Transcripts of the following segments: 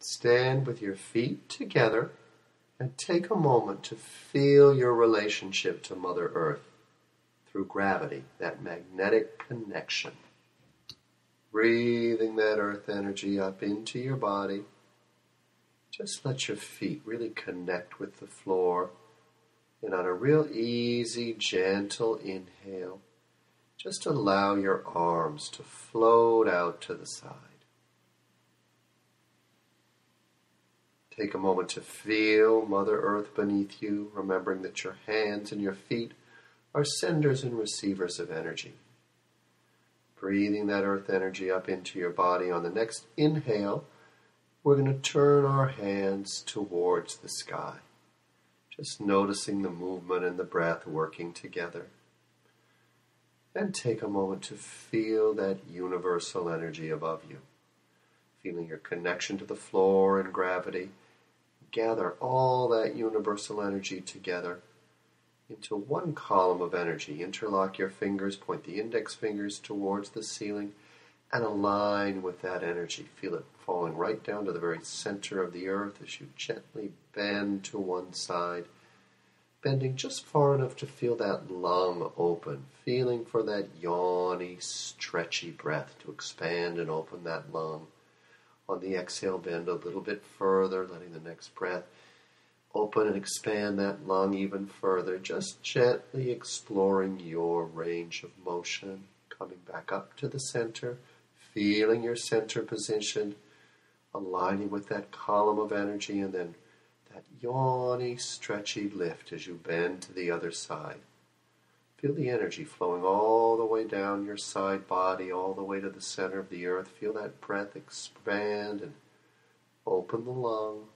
Stand with your feet together and take a moment to feel your relationship to Mother Earth through gravity, that magnetic connection. Breathing that earth energy up into your body. Just let your feet really connect with the floor. And on a real easy, gentle inhale, just allow your arms to float out to the side. Take a moment to feel Mother Earth beneath you, remembering that your hands and your feet are senders and receivers of energy. Breathing that earth energy up into your body. On the next inhale, we're going to turn our hands towards the sky. Just noticing the movement and the breath working together. And take a moment to feel that universal energy above you. Feeling your connection to the floor and gravity. Gather all that universal energy together into one column of energy. Interlock your fingers, point the index fingers towards the ceiling, and align with that energy. Feel it falling right down to the very center of the earth as you gently bend to one side, bending just far enough to feel that lung open, feeling for that yawny, stretchy breath to expand and open that lung. On the exhale, bend a little bit further, letting the next breath open and expand that lung even further, just gently exploring your range of motion, coming back up to the center, feeling your center position, aligning with that column of energy, and then that yawny, stretchy lift as you bend to the other side. Feel the energy flowing all the way down your side body, all the way to the center of the earth. Feel that breath expand and open the lung.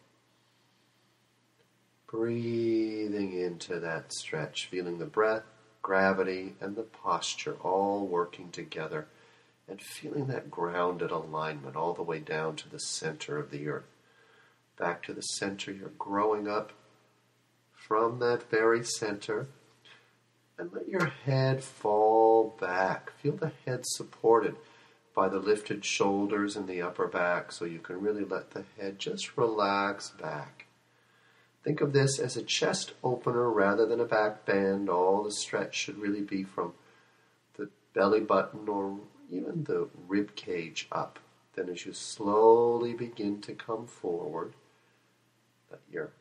Breathing into that stretch, feeling the breath, gravity, and the posture all working together, and feeling that grounded alignment all the way down to the center of the earth. Back to the center, you're growing up from that very center. And let your head fall back. Feel the head supported by the lifted shoulders and the upper back, so you can really let the head just relax back. Think of this as a chest opener rather than a back bend. All the stretch should really be from the belly button or even the rib cage up. Then as you slowly begin to come forward, let your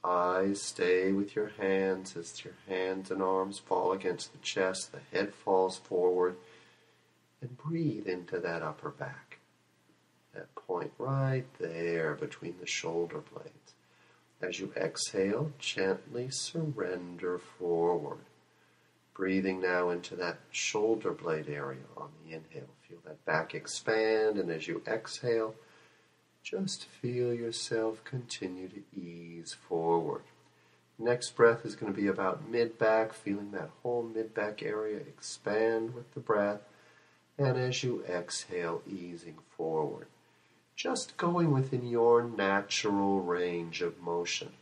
eyes stay with your hands as your hands and arms fall against the chest. The head falls forward. And breathe into that upper back. That point right there between the shoulder blades. As you exhale, gently surrender forward. Breathing now into that shoulder blade area on the inhale. Feel that back expand, and as you exhale, just feel yourself continue to ease forward. Next breath is going to be about mid-back, feeling that whole mid-back area expand with the breath. And as you exhale, easing forward. Just going within your natural range of motion.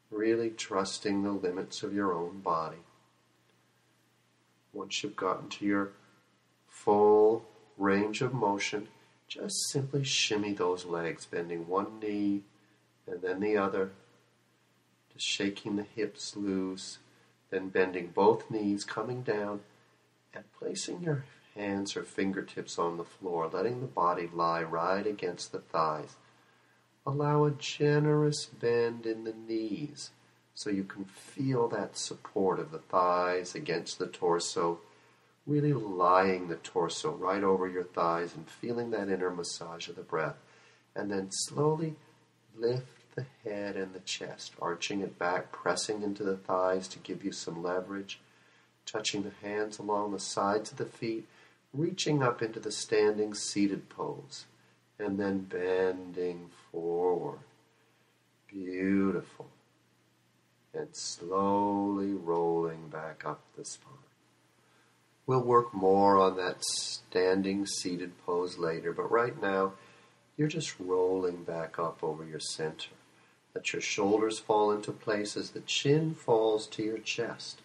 Really trusting the limits of your own body. Once you've gotten to your full range of motion, just simply shimmy those legs, bending one knee and then the other. Just shaking the hips loose, then bending both knees, coming down, and placing your hands or fingertips on the floor, letting the body lie right against the thighs. Allow a generous bend in the knees so you can feel that support of the thighs against the torso, really lying the torso right over your thighs and feeling that inner massage of the breath. And then slowly lift the head and the chest, arching it back, pressing into the thighs to give you some leverage, touching the hands along the sides of the feet, reaching up into the standing seated pose, and then bending forward. Beautiful. And slowly rolling back up the spine. We'll work more on that standing seated pose later, but right now, you're just rolling back up over your center. Let your shoulders fall into place as the chin falls to your chest.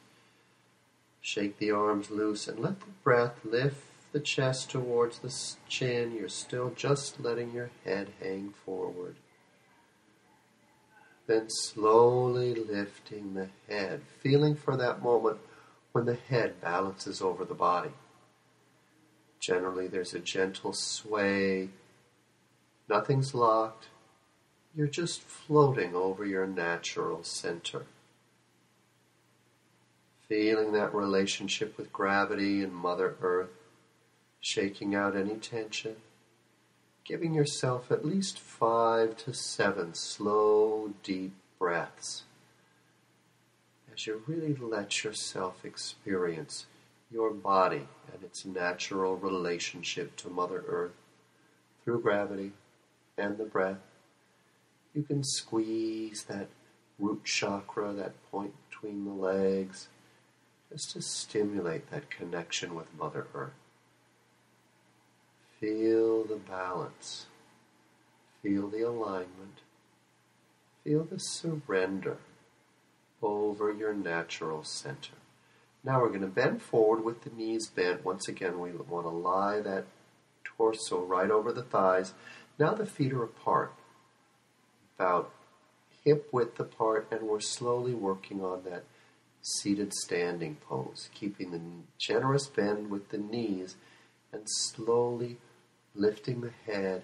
Shake the arms loose and let the breath lift the chest towards the chin. You're still just letting your head hang forward. Then slowly lifting the head, feeling for that moment when the head balances over the body. Generally, there's a gentle sway. Nothing's locked. You're just floating over your natural center. Feeling that relationship with gravity and Mother Earth, shaking out any tension, giving yourself at least 5 to 7 slow, deep breaths as you really let yourself experience your body and its natural relationship to Mother Earth through gravity and the breath. You can squeeze that root chakra, that point between the legs, just to stimulate that connection with Mother Earth. Feel the balance. Feel the alignment. Feel the surrender over your natural center. Now we're going to bend forward with the knees bent. Once again, we want to lie that torso right over the thighs. Now the feet are apart, about hip width apart, and we're slowly working on that seated standing pose, keeping the generous bend with the knees and slowly lifting the head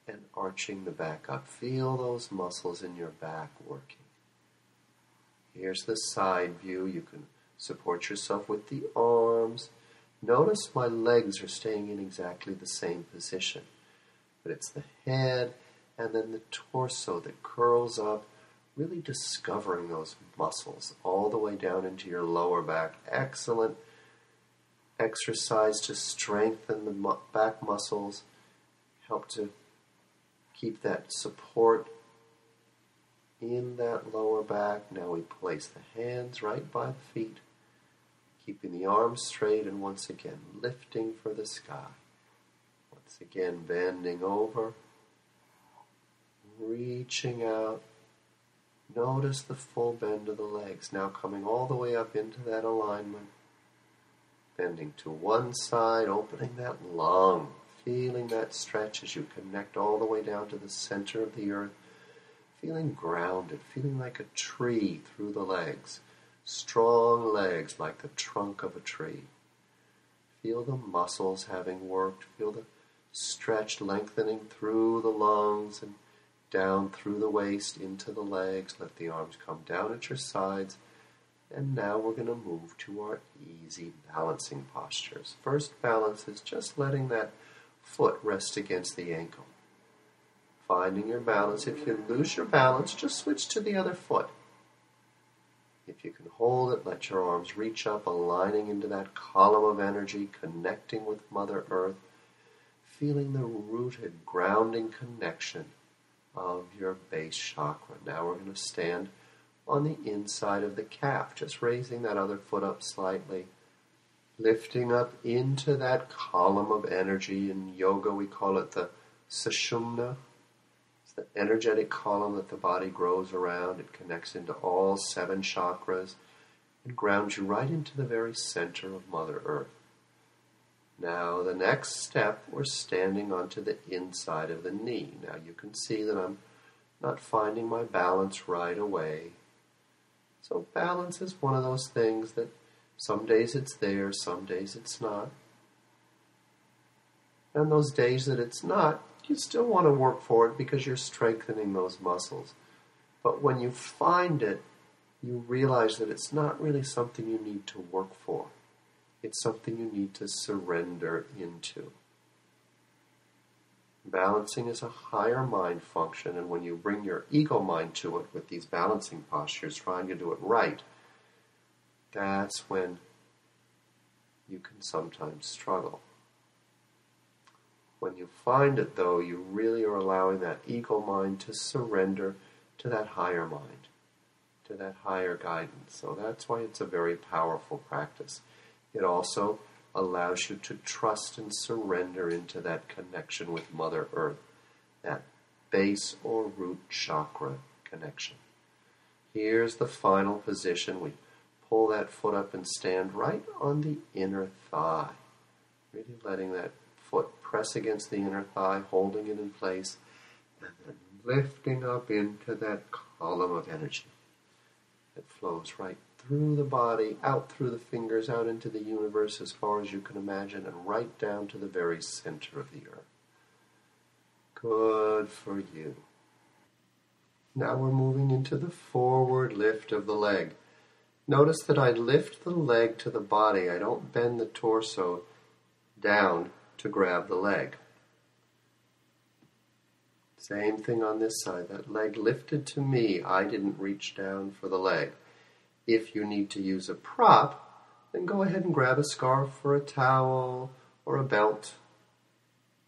and arching the back up. Feel those muscles in your back working. Here's the side view. You can support yourself with the arms. Notice my legs are staying in exactly the same position, but it's the head and then the torso that curls up, really discovering those muscles all the way down into your lower back. Excellent exercise to strengthen the back muscles, help to keep that support in that lower back. Now we place the hands right by the feet, keeping the arms straight and once again lifting for the sky. Once again bending over, reaching out. Notice the full bend of the legs, now coming all the way up into that alignment. Bending to one side, opening that lung, feeling that stretch as you connect all the way down to the center of the earth. Feeling grounded, feeling like a tree through the legs. Strong legs like the trunk of a tree. Feel the muscles having worked. Feel the stretch lengthening through the lungs and down through the waist into the legs. Let the arms come down at your sides. And now we're going to move to our easy balancing postures. First balance is just letting that foot rest against the ankle. Finding your balance. If you lose your balance, just switch to the other foot. If you can hold it, let your arms reach up, aligning into that column of energy, connecting with Mother Earth, feeling the rooted, grounding connection of your base chakra. Now we're going to stand on the inside of the calf, just raising that other foot up slightly, lifting up into that column of energy. In yoga, we call it the sushumna. It's the energetic column that the body grows around. It connects into all 7 chakras and grounds you right into the very center of Mother Earth. Now, the next step, we're standing onto the inside of the knee. Now, you can see that I'm not finding my balance right away. So balance is one of those things that some days it's there, some days it's not. And those days that it's not, you still want to work for it because you're strengthening those muscles. But when you find it, you realize that it's not really something you need to work for. It's something you need to surrender into. Balancing is a higher mind function, and when you bring your ego mind to it with these balancing postures, trying to do it right, that's when you can sometimes struggle. When you find it, though, you really are allowing that ego mind to surrender to that higher mind, to that higher guidance. So that's why it's a very powerful practice. It also allows you to trust and surrender into that connection with Mother Earth, that base or root chakra connection. Here's the final position. We pull that foot up and stand right on the inner thigh. Really letting that foot press against the inner thigh, holding it in place, and then lifting up into that column of energy that flows right through the body, out through the fingers, out into the universe as far as you can imagine, and right down to the very center of the earth. Good for you. Now we're moving into the forward lift of the leg. Notice that I lift the leg to the body. I don't bend the torso down to grab the leg. Same thing on this side. That leg lifted to me. I didn't reach down for the leg. If you need to use a prop, then go ahead and grab a scarf or a towel or a belt,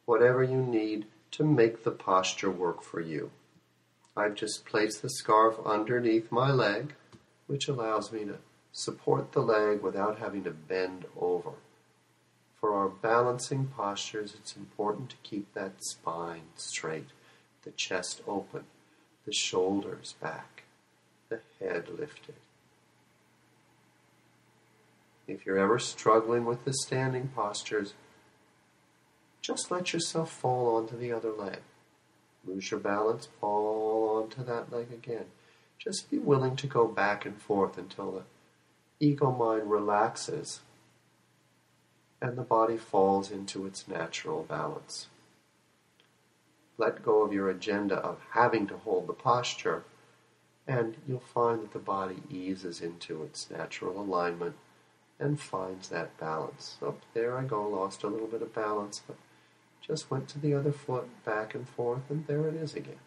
whatever you need to make the posture work for you. I've just placed the scarf underneath my leg, which allows me to support the leg without having to bend over. For our balancing postures, it's important to keep that spine straight, the chest open, the shoulders back, the head lifted. If you're ever struggling with the standing postures, just let yourself fall onto the other leg. Lose your balance, fall onto that leg again. Just be willing to go back and forth until the ego mind relaxes and the body falls into its natural balance. Let go of your agenda of having to hold the posture, and you'll find that the body eases into its natural alignment and finds that balance. Oh, there I go, lost a little bit of balance, but just went to the other foot, back and forth, and there it is again.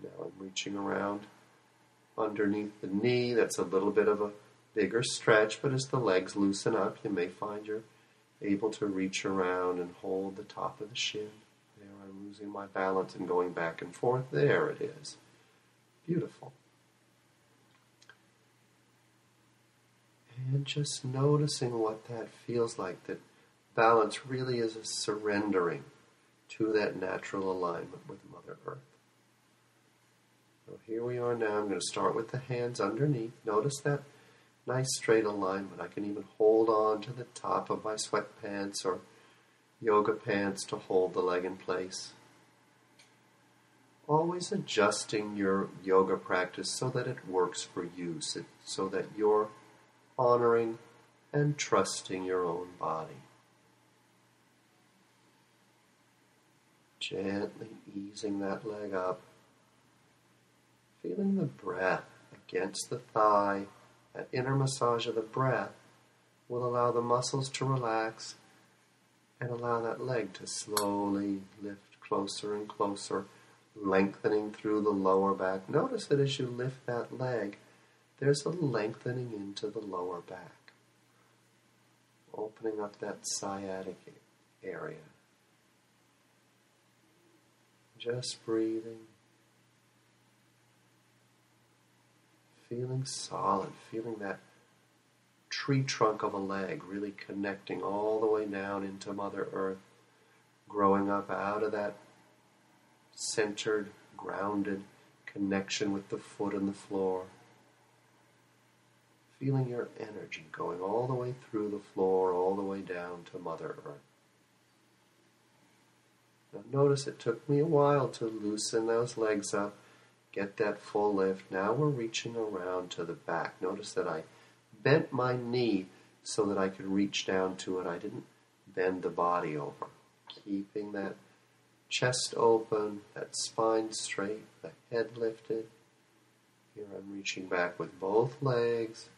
Now I'm reaching around underneath the knee. That's a little bit of a bigger stretch, but as the legs loosen up, you may find you're able to reach around and hold the top of the shin. There I'm losing my balance and going back and forth. There it is. Beautiful. And just noticing what that feels like, that balance really is a surrendering to that natural alignment with Mother Earth. So here we are now. I'm going to start with the hands underneath. Notice that nice straight alignment. I can even hold on to the top of my sweatpants or yoga pants to hold the leg in place. Always adjusting your yoga practice so that it works for you, so that you're honoring and trusting your own body. Gently easing that leg up, feeling the breath against the thigh. That inner massage of the breath will allow the muscles to relax and allow that leg to slowly lift closer and closer, lengthening through the lower back. Notice that as you lift that leg, there's a lengthening into the lower back, opening up that sciatic area. Just breathing, feeling solid, feeling that tree trunk of a leg really connecting all the way down into Mother Earth, growing up out of that centered, grounded connection with the foot and the floor. Feeling your energy going all the way through the floor, all the way down to Mother Earth. Now notice it took me a while to loosen those legs up, get that full lift. Now we're reaching around to the back. Notice that I bent my knee so that I could reach down to it. I didn't bend the body over. Keeping that chest open, that spine straight, the head lifted. Here I'm reaching back with both legs,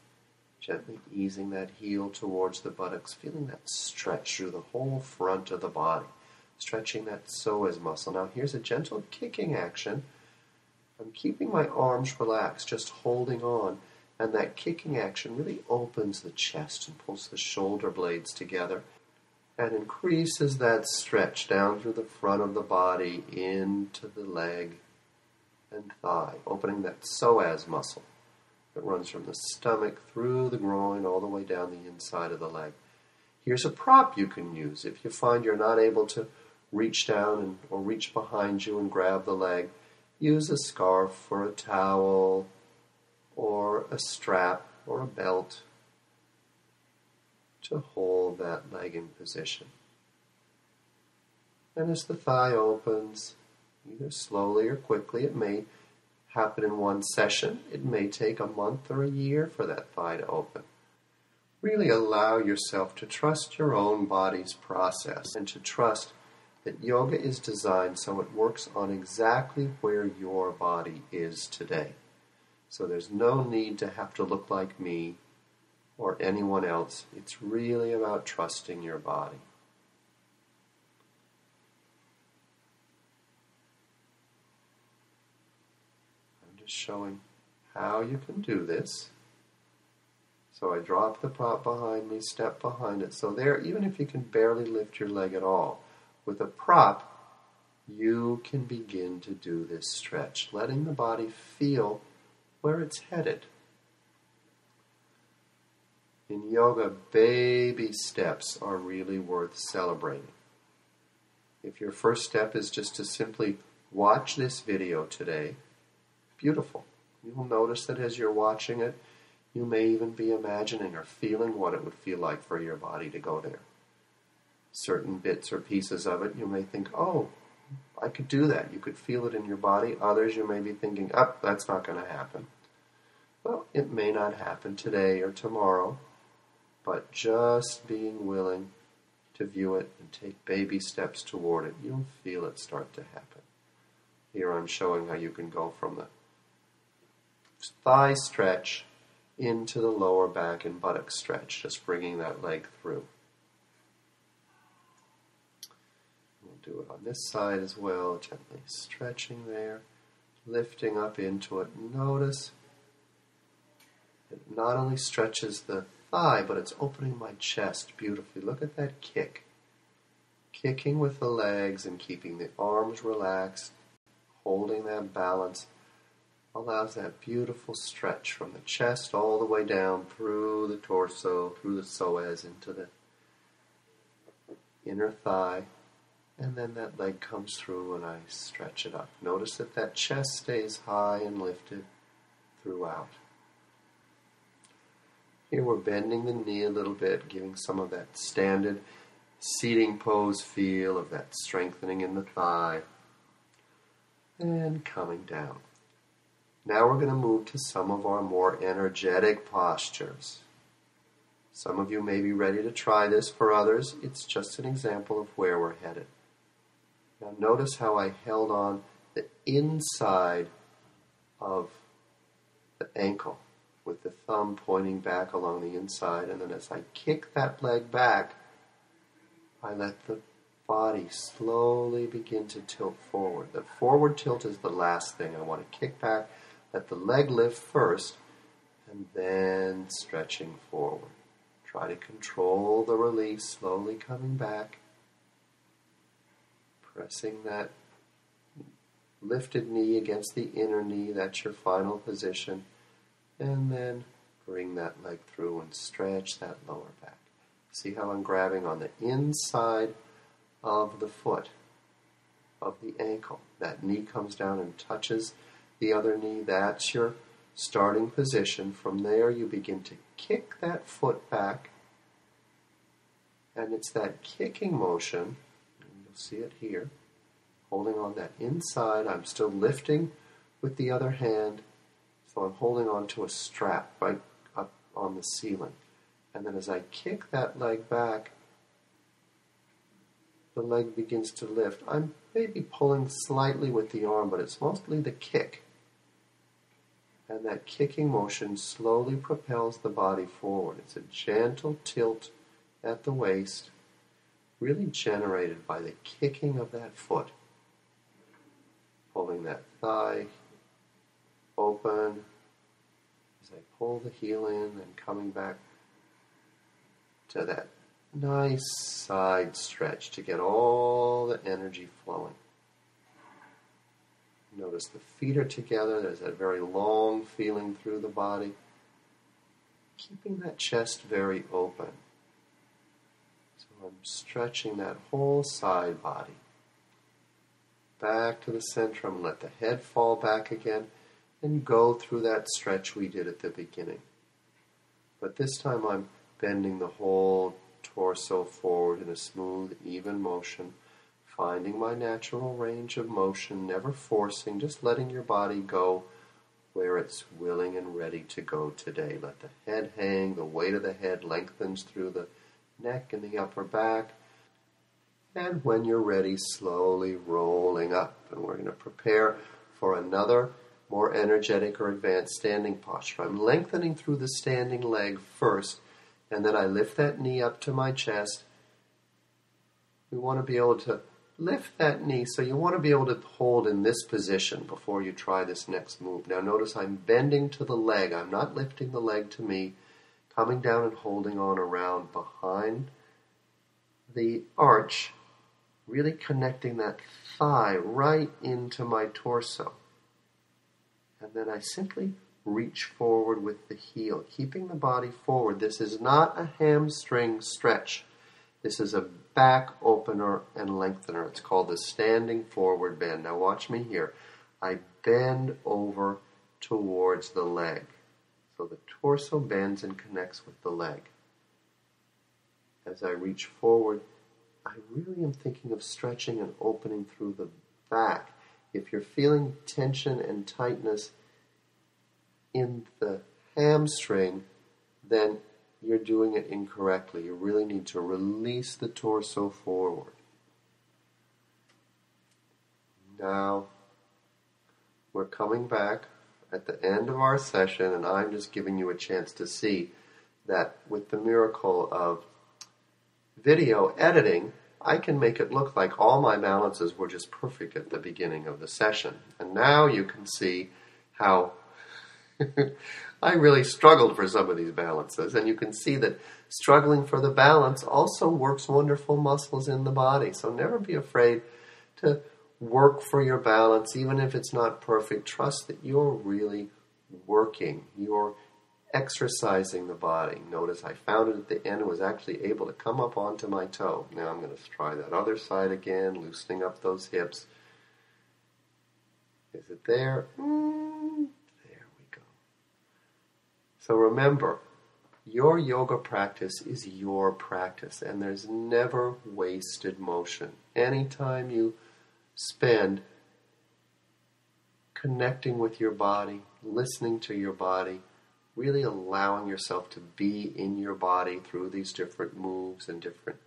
gently easing that heel towards the buttocks, feeling that stretch through the whole front of the body, stretching that psoas muscle. Now here's a gentle kicking action. I'm keeping my arms relaxed, just holding on, and that kicking action really opens the chest and pulls the shoulder blades together and increases that stretch down through the front of the body into the leg and thigh, opening that psoas muscle that runs from the stomach through the groin all the way down the inside of the leg. Here's a prop you can use if you find you're not able to reach down or reach behind you and grab the leg. Use a scarf or a towel or a strap or a belt to hold that leg in position. And as the thigh opens, either slowly or quickly, it may happen in one session. It may take a month or a year for that thigh to open. Really allow yourself to trust your own body's process and to trust that yoga is designed so it works on exactly where your body is today. So there's no need to have to look like me or anyone else. It's really about trusting your body. I'm just showing how you can do this. So I drop the prop behind me, step behind it. So there, even if you can barely lift your leg at all, with a prop, you can begin to do this stretch, letting the body feel where it's headed. In yoga, baby steps are really worth celebrating. If your first step is just to simply watch this video today, beautiful. You will notice that as you're watching it, you may even be imagining or feeling what it would feel like for your body to go there. Certain bits or pieces of it, you may think, oh, I could do that. You could feel it in your body. Others, you may be thinking, oh, that's not going to happen. Well, it may not happen today or tomorrow, but just being willing to view it and take baby steps toward it, you'll feel it start to happen. Here I'm showing how you can go from the thigh stretch into the lower back and buttock stretch, just bringing that leg through. We'll do it on this side as well, gently stretching there, lifting up into it. Notice it not only stretches the thigh, but it's opening my chest beautifully. Look at that kick. Kicking with the legs and keeping the arms relaxed, holding that balance, allows that beautiful stretch from the chest all the way down through the torso, through the psoas, into the inner thigh, and then that leg comes through and I stretch it up. Notice that that chest stays high and lifted throughout. Here we're bending the knee a little bit, giving some of that standard seating pose feel of that strengthening in the thigh, and coming down. Now we're going to move to some of our more energetic postures. Some of you may be ready to try this. For others, it's just an example of where we're headed. Now notice how I held on the inside of the ankle with the thumb pointing back along the inside, and then as I kick that leg back, I let the body slowly begin to tilt forward. The forward tilt is the last thing. I want to kick back, let the leg lift first, and then stretching forward. Try to control the release, slowly coming back, pressing that lifted knee against the inner knee. That's your final position. And then bring that leg through and stretch that lower back. See how I'm grabbing on the inside of the foot, of the ankle. That knee comes down and touches the other knee. That's your starting position. From there, you begin to kick that foot back. And it's that kicking motion, and you'll see it here, holding on that inside. I'm still lifting with the other hand. So I'm holding on to a strap right up on the ceiling. And then as I kick that leg back, the leg begins to lift. I'm maybe pulling slightly with the arm, but it's mostly the kick. And that kicking motion slowly propels the body forward. It's a gentle tilt at the waist, really generated by the kicking of that foot. Pulling that thigh open as I pull the heel in and coming back to that nice side stretch to get all the energy flowing. Notice the feet are together. There's that very long feeling through the body. Keeping that chest very open. So I'm stretching that whole side body. Back to the center. I'm going to let the head fall back again and go through that stretch we did at the beginning. But this time I'm bending the whole torso forward in a smooth, even motion, finding my natural range of motion, never forcing, just letting your body go where it's willing and ready to go today. Let the head hang, the weight of the head lengthens through the neck and the upper back. And when you're ready, slowly rolling up. And we're going to prepare for another more energetic or advanced standing posture. I'm lengthening through the standing leg first, and then I lift that knee up to my chest. We want to be able to lift that knee, so you want to be able to hold in this position before you try this next move. Now notice I'm bending to the leg. I'm not lifting the leg to me, coming down and holding on around behind the arch, really connecting that thigh right into my torso. And then I simply reach forward with the heel, keeping the body forward. This is not a hamstring stretch. This is a back opener and lengthener. It's called the standing forward bend. Now watch me here. I bend over towards the leg. So the torso bends and connects with the leg. As I reach forward, I really am thinking of stretching and opening through the back. If you're feeling tension and tightness in the hamstring, then you're doing it incorrectly. You really need to release the torso forward. Now, we're coming back at the end of our session, and I'm just giving you a chance to see that with the miracle of video editing, I can make it look like all my balances were just perfect at the beginning of the session. And now you can see how I really struggled for some of these balances. And you can see that struggling for the balance also works wonderful muscles in the body. So never be afraid to work for your balance, even if it's not perfect. Trust that you're really working. You're exercising the body. Notice I found it at the end and was actually able to come up onto my toe. Now I'm going to try that other side again, loosening up those hips. Is it there? There we go. So remember, your yoga practice is your practice, and there's never wasted motion. Anytime you spend connecting with your body, listening to your body, really allowing yourself to be in your body through these different moves and different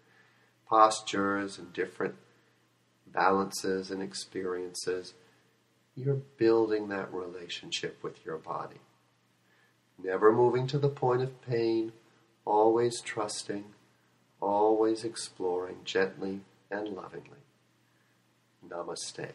postures and different balances and experiences, you're building that relationship with your body. Never moving to the point of pain, always trusting, always exploring gently and lovingly. Namaste.